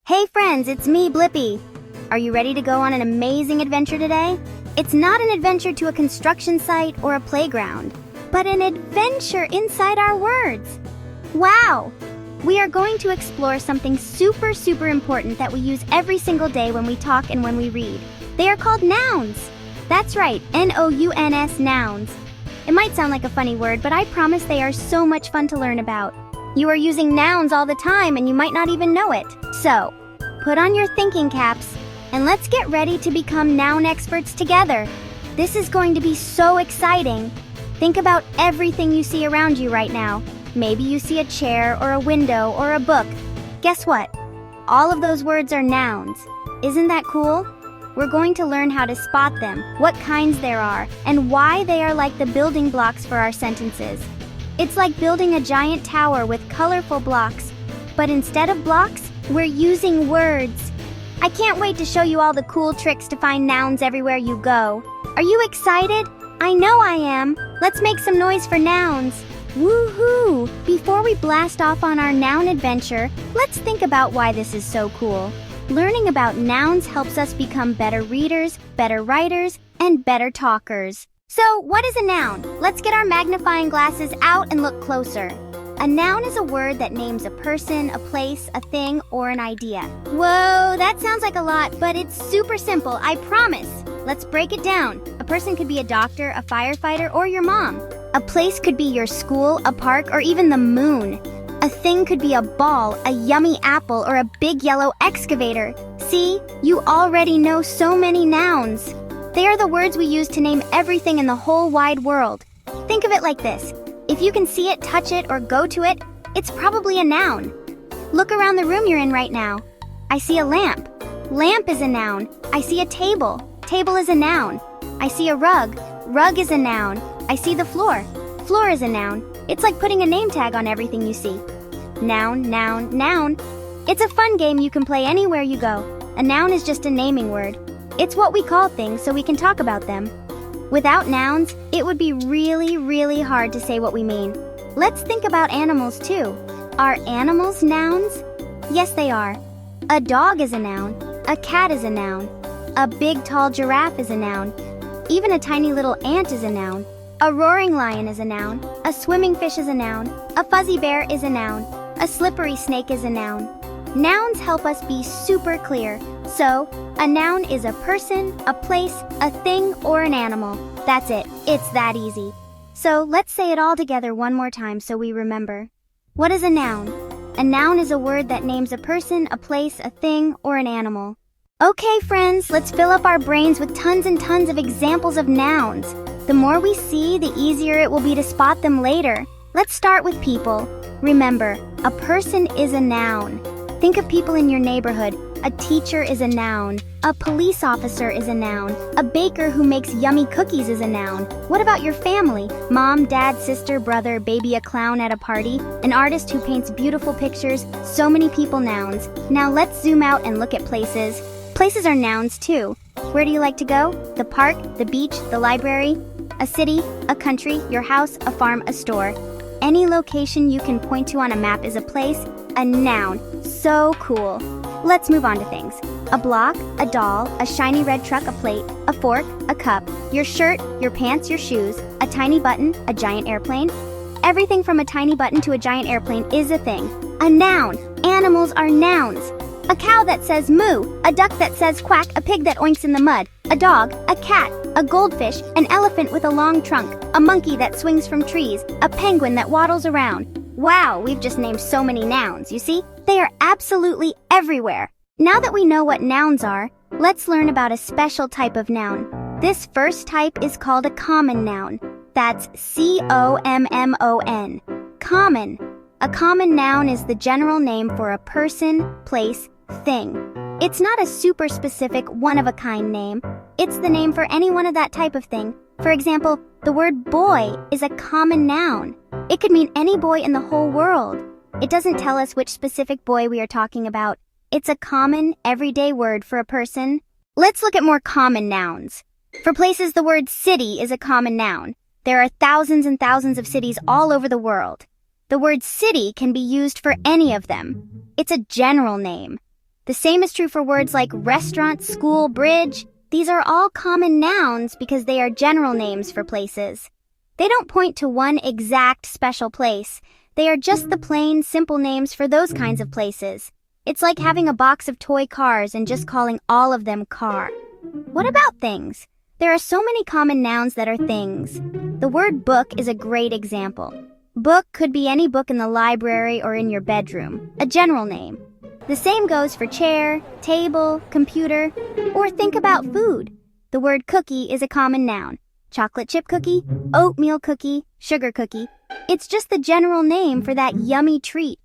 Hey friends, it's me, Blippi. Are you ready to go on an amazing adventure today? It's not an adventure to a construction site or a playground, but an adventure inside our words. Wow! We are going to explore something super important that we use every single day when we talk and when we read. They are called nouns. That's right, N-O-U-N-S, nouns. It might sound like a funny word, but I promise they are so much fun to learn about. You are using nouns all the time and you might not even know it. So, put on your thinking caps and let's get ready to become noun experts together. This is going to be so exciting. Think about everything you see around you right now. Maybe you see a chair or a window or a book. Guess what? All of those words are nouns. Isn't that cool? We're going to learn how to spot them, what kinds there are, and why they are like the building blocks for our sentences. It's like building a giant tower with colorful blocks, but instead of blocks, we're using words. I can't wait to show you all the cool tricks to find nouns everywhere you go. Are you excited? I know I am. Let's make some noise for nouns. Woohoo! Before we blast off on our noun adventure, let's think about why this is so cool. Learning about nouns helps us become better readers, better writers, and better talkers. So, what is a noun? Let's get our magnifying glasses out and look closer. A noun is a word that names a person, a place, a thing, or an idea. Whoa, that sounds like a lot, but it's super simple, I promise. Let's break it down. A person could be a doctor, a firefighter, or your mom. A place could be your school, a park, or even the moon. A thing could be a ball, a yummy apple, or a big yellow excavator. See, you already know so many nouns. They are the words we use to name everything in the whole wide world. Think of it like this. If you can see it, touch it, or go to it, it's probably a noun. Look around the room you're in right now. I see a lamp. Lamp is a noun. I see a table. Table is a noun. I see a rug. Rug is a noun. I see the floor. Floor is a noun. It's like putting a name tag on everything you see. Noun, noun, noun. It's a fun game you can play anywhere you go. A noun is just a naming word. It's what we call things so we can talk about them. Without nouns, it would be really hard to say what we mean. Let's think about animals too. Are animals nouns? Yes, they are. A dog is a noun. A cat is a noun. A big tall giraffe is a noun. Even a tiny little ant is a noun. A roaring lion is a noun. A swimming fish is a noun. A fuzzy bear is a noun. A slippery snake is a noun. Nouns help us be super clear. So, a noun is a person, a place, a thing, or an animal. That's it. It's that easy. So, let's say it all together one more time so we remember. What is a noun? A noun is a word that names a person, a place, a thing, or an animal. Okay, friends, let's fill up our brains with tons and tons of examples of nouns. The more we see, the easier it will be to spot them later. Let's start with people. Remember, a person is a noun. Think of people in your neighborhood. A teacher is a noun. A police officer is a noun. A baker who makes yummy cookies is a noun. What about your family? Mom, dad, sister, brother, baby, a clown at a party, an artist who paints beautiful pictures, so many people nouns. Now let's zoom out and look at places. Places are nouns too. Where do you like to go? The park, the beach, the library, a city, a country, your house, a farm, a store. Any location you can point to on a map is a place, a noun. So cool. Let's move on to things. A block, a doll, a shiny red truck, a plate, a fork, a cup, your shirt, your pants, your shoes, a tiny button, a giant airplane. Everything from a tiny button to a giant airplane is a thing. A noun. Animals are nouns. A cow that says moo, a duck that says quack, a pig that oinks in the mud, a dog, a cat, a goldfish, an elephant with a long trunk, a monkey that swings from trees, a penguin that waddles around. Wow, we've just named so many nouns, you see? They are absolutely everywhere. Now that we know what nouns are, let's learn about a special type of noun. This first type is called a common noun. That's C-O-M-M-O-N. Common. A common noun is the general name for a person, place, thing. It's not a super specific, one-of-a-kind name. It's the name for any one of that type of thing. For example, the word boy is a common noun. It could mean any boy in the whole world. It doesn't tell us which specific boy we are talking about. It's a common, everyday word for a person. Let's look at more common nouns. For places, the word city is a common noun. There are thousands and thousands of cities all over the world. The word city can be used for any of them. It's a general name. The same is true for words like restaurant, school, bridge. These are all common nouns because they are general names for places. They don't point to one exact special place. They are just the plain, simple names for those kinds of places. It's like having a box of toy cars and just calling all of them car. What about things? There are so many common nouns that are things. The word book is a great example. Book could be any book in the library or in your bedroom, a general name. The same goes for chair, table, computer, or think about food. The word cookie is a common noun. Chocolate chip cookie, oatmeal cookie, sugar cookie. It's just the general name for that yummy treat.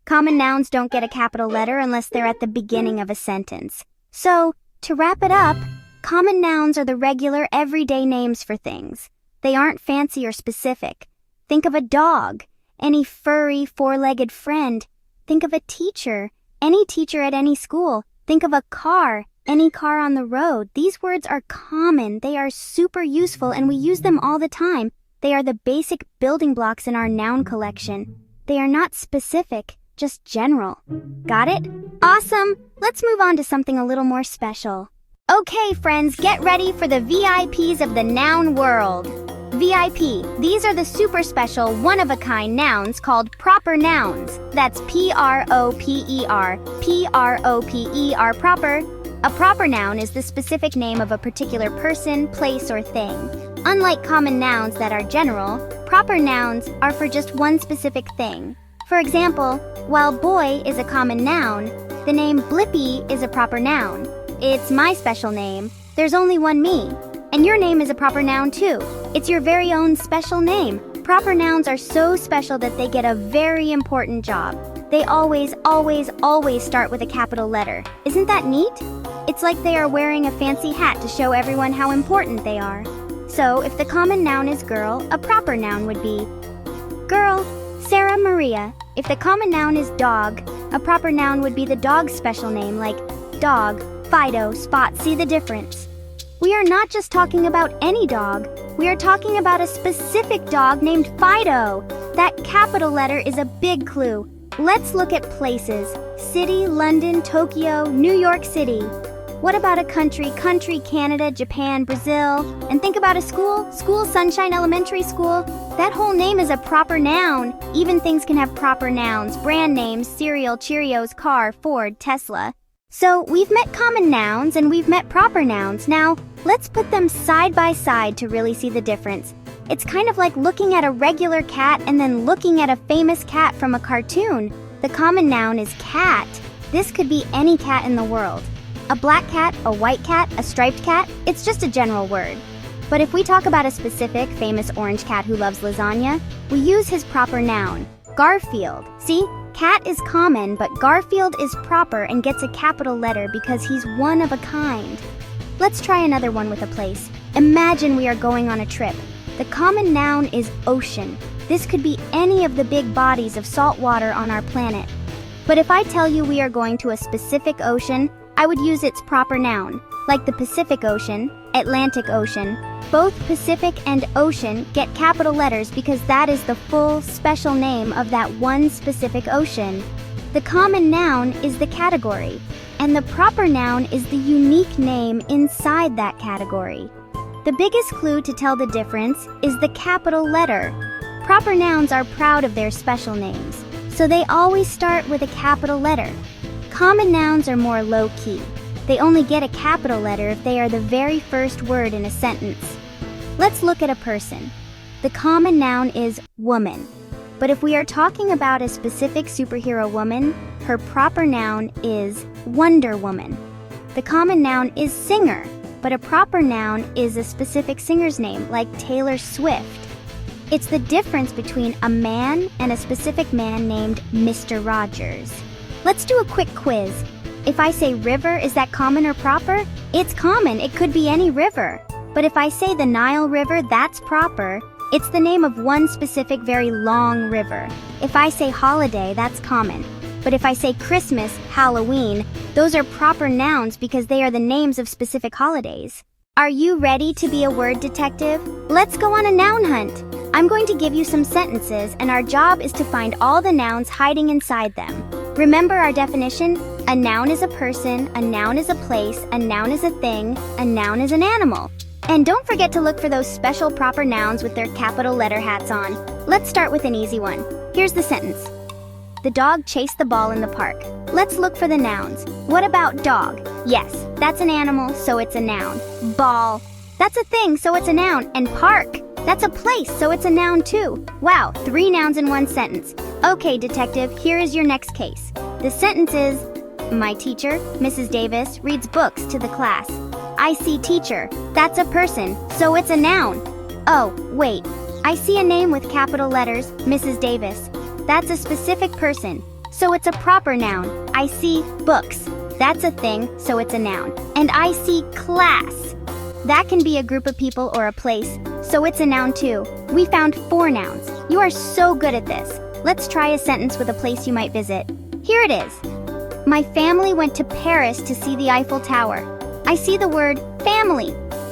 Common nouns don't get a capital letter unless they're at the beginning of a sentence. So, to wrap it up, common nouns are the regular, everyday names for things. They aren't fancy or specific. Think of a dog, any furry, four-legged friend. Think of a teacher, any teacher at any school. Think of a car, any car on the road. These words are common, they are super useful, and we use them all the time. They are the basic building blocks in our noun collection. They are not specific, just general. Got it? Awesome! Let's move on to something a little more special. Okay, friends, get ready for the VIPs of the noun world. VIP, these are the super special, one-of-a-kind nouns called proper nouns. That's P-R-O-P-E-R. P-R-O-P-E-R, proper. A proper noun is the specific name of a particular person, place, or thing. Unlike common nouns that are general, proper nouns are for just one specific thing. For example, while boy is a common noun, the name Blippi is a proper noun. It's my special name. There's only one me. And your name is a proper noun too. It's your very own special name. Proper nouns are so special that they get a very important job. They always start with a capital letter. Isn't that neat? It's like they are wearing a fancy hat to show everyone how important they are. So, if the common noun is girl, a proper noun would be girl, Sarah Maria. If the common noun is dog, a proper noun would be the dog's special name, like dog, Fido, Spot. See the difference? We are not just talking about any dog. We are talking about a specific dog named Fido. That capital letter is a big clue. Let's look at places. City, London, Tokyo, New York City. What about a country? Country, Canada, Japan, Brazil. And think about a school. School, Sunshine Elementary School. That whole name is a proper noun. Even things can have proper nouns. Brand names, cereal, Cheerios, car, Ford, Tesla. So we've met common nouns and we've met proper nouns. Now, let's put them side by side to really see the difference. It's kind of like looking at a regular cat and then looking at a famous cat from a cartoon. The common noun is cat. This could be any cat in the world. A black cat, a white cat, a striped cat, it's just a general word. But if we talk about a specific famous orange cat who loves lasagna, we use his proper noun, Garfield. See? Cat is common, but Garfield is proper and gets a capital letter because he's one of a kind. Let's try another one with a place. Imagine we are going on a trip. The common noun is ocean. This could be any of the big bodies of salt water on our planet. But if I tell you we are going to a specific ocean, I would use its proper noun, like the Pacific Ocean, Atlantic Ocean. Both Pacific and Ocean get capital letters because that is the full, special name of that one specific ocean. The common noun is the category, and the proper noun is the unique name inside that category. The biggest clue to tell the difference is the capital letter. Proper nouns are proud of their special names, so they always start with a capital letter. Common nouns are more low-key. They only get a capital letter if they are the very first word in a sentence. Let's look at a person. The common noun is woman. But if we are talking about a specific superhero woman, her proper noun is Wonder Woman. The common noun is singer, but a proper noun is a specific singer's name, like Taylor Swift. It's the difference between a man and a specific man named Mr. Rogers. Let's do a quick quiz. If I say river, is that common or proper? It's common, it could be any river. But if I say the Nile River, that's proper. It's the name of one specific very long river. If I say holiday, that's common. But if I say Christmas, Halloween, those are proper nouns because they are the names of specific holidays. Are you ready to be a word detective? Let's go on a noun hunt. I'm going to give you some sentences, and our job is to find all the nouns hiding inside them. Remember our definition? A noun is a person, a noun is a place, a noun is a thing, a noun is an animal. And don't forget to look for those special proper nouns with their capital letter hats on. Let's start with an easy one. Here's the sentence. The dog chased the ball in the park. Let's look for the nouns. What about dog? Yes, that's an animal, so it's a noun. Ball, that's a thing, so it's a noun. And park, that's a place, so it's a noun too. Wow, 3 nouns in one sentence. Okay, detective, here is your next case. The sentence is, my teacher, Mrs. Davis, reads books to the class. I see teacher, that's a person, so it's a noun. Oh, wait, I see a name with capital letters, Mrs. Davis. That's a specific person, so it's a proper noun. I see books. That's a thing, so it's a noun. And I see class. That can be a group of people or a place, so it's a noun too. We found 4 nouns. You are so good at this. Let's try a sentence with a place you might visit. Here it is. My family went to Paris to see the Eiffel Tower. I see the word family.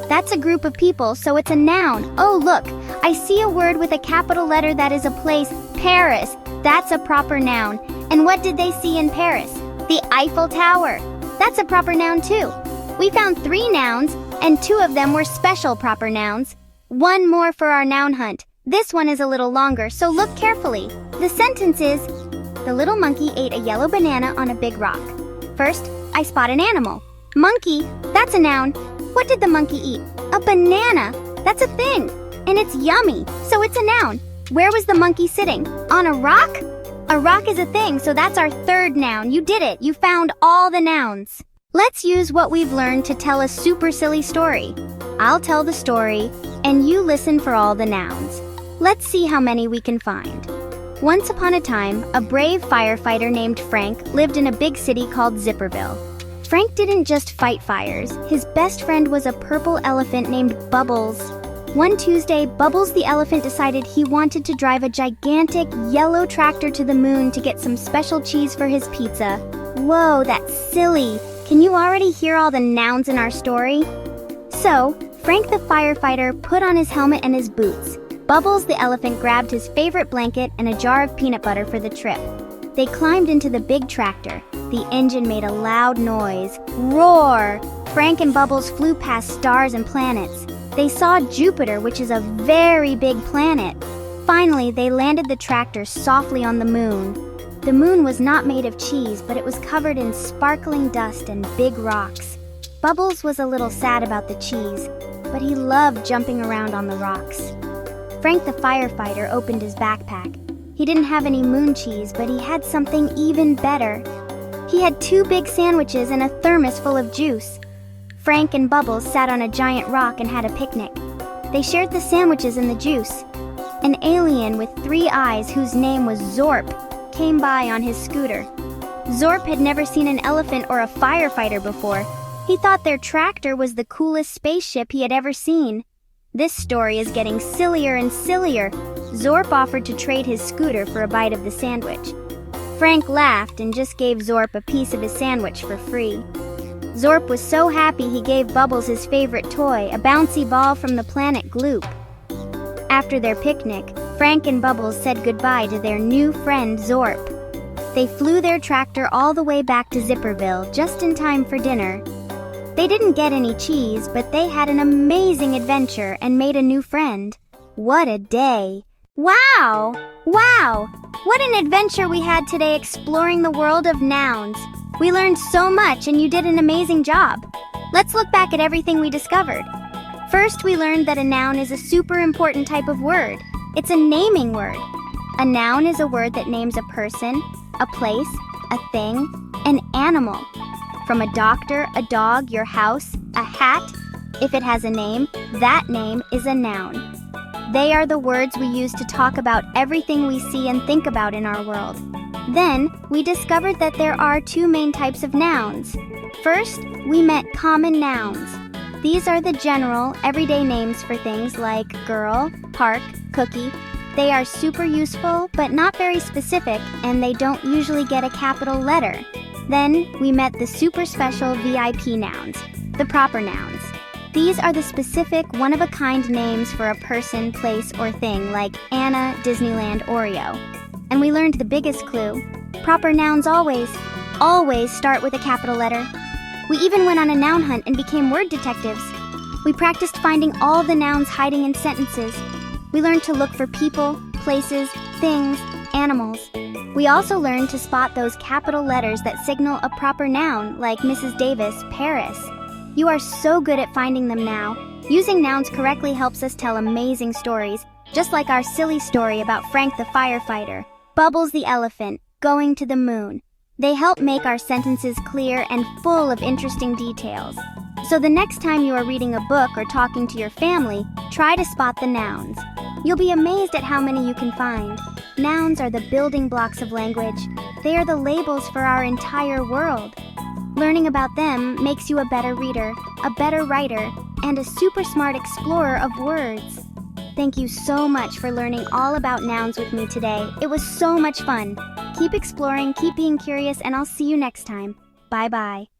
That's a group of people, so it's a noun. Oh, look, I see a word with a capital letter that is a place, Paris. That's a proper noun. And what did they see in Paris? The Eiffel Tower. That's a proper noun too. We found 3 nouns, and 2 of them were special proper nouns. 1 more for our noun hunt. This one is a little longer, so look carefully. The sentence is, the little monkey ate a yellow banana on a big rock. First, I spot an animal. Monkey, that's a noun. What did the monkey eat? A banana. That's a thing. And it's yummy, so it's a noun. Where was the monkey sitting? On a rock? A rock is a thing, so that's our 3rd noun. You did it. You found all the nouns. Let's use what we've learned to tell a super silly story. I'll tell the story, and you listen for all the nouns. Let's see how many we can find. Once upon a time, a brave firefighter named Frank lived in a big city called Zipperville. Frank didn't just fight fires. His best friend was a purple elephant named Bubbles. One Tuesday, Bubbles the elephant decided he wanted to drive a gigantic yellow tractor to the moon to get some special cheese for his pizza. Whoa, that's silly. Can you already hear all the nouns in our story? So, Frank the firefighter put on his helmet and his boots. Bubbles the elephant grabbed his favorite blanket and a jar of peanut butter for the trip. They climbed into the big tractor. The engine made a loud noise. Roar! Frank and Bubbles flew past stars and planets. They saw Jupiter, which is a very big planet. Finally, they landed the tractor softly on the moon. The moon was not made of cheese, but it was covered in sparkling dust and big rocks. Bubbles was a little sad about the cheese, but he loved jumping around on the rocks. Frank the firefighter opened his backpack. He didn't have any moon cheese, but he had something even better. He had 2 big sandwiches and a thermos full of juice. Frank and Bubbles sat on a giant rock and had a picnic. They shared the sandwiches and the juice. An alien with 3 eyes whose name was Zorp came by on his scooter. Zorp had never seen an elephant or a firefighter before. He thought their tractor was the coolest spaceship he had ever seen. This story is getting sillier and sillier. Zorp offered to trade his scooter for a bite of the sandwich. Frank laughed and just gave Zorp a piece of his sandwich for free. Zorp was so happy he gave Bubbles his favorite toy, a bouncy ball from the planet Gloop. After their picnic, Frank and Bubbles said goodbye to their new friend Zorp. They flew their tractor all the way back to Zipperville just in time for dinner. They didn't get any cheese, but they had an amazing adventure and made a new friend. What a day! Wow! Wow! What an adventure we had today exploring the world of nouns. We learned so much and you did an amazing job. Let's look back at everything we discovered. First, we learned that a noun is a super important type of word. It's a naming word. A noun is a word that names a person, a place, a thing, an animal. From a doctor, a dog, your house, a hat. If it has a name, that name is a noun. They are the words we use to talk about everything we see and think about in our world. Then, we discovered that there are 2 main types of nouns. First, we met common nouns. These are the general, everyday names for things like girl, park, cookie. They are super useful, but not very specific, and they don't usually get a capital letter. Then, we met the super special VIP nouns, the proper nouns. These are the specific, one-of-a-kind names for a person, place, or thing, like Anna, Disneyland, Oreo. And we learned the biggest clue. Proper nouns always always start with a capital letter. We even went on a noun hunt and became word detectives. We practiced finding all the nouns hiding in sentences. We learned to look for people, places, things, animals. We also learned to spot those capital letters that signal a proper noun, like Mrs. Davis, Paris. You are so good at finding them now. Using nouns correctly helps us tell amazing stories, just like our silly story about Frank the firefighter, Bubbles the elephant, going to the moon. They help make our sentences clear and full of interesting details. So the next time you are reading a book or talking to your family, try to spot the nouns. You'll be amazed at how many you can find. Nouns are the building blocks of language. They are the labels for our entire world. Learning about them makes you a better reader, a better writer, and a super smart explorer of words. Thank you so much for learning all about nouns with me today. It was so much fun. Keep exploring, keep being curious, and I'll see you next time. Bye-bye.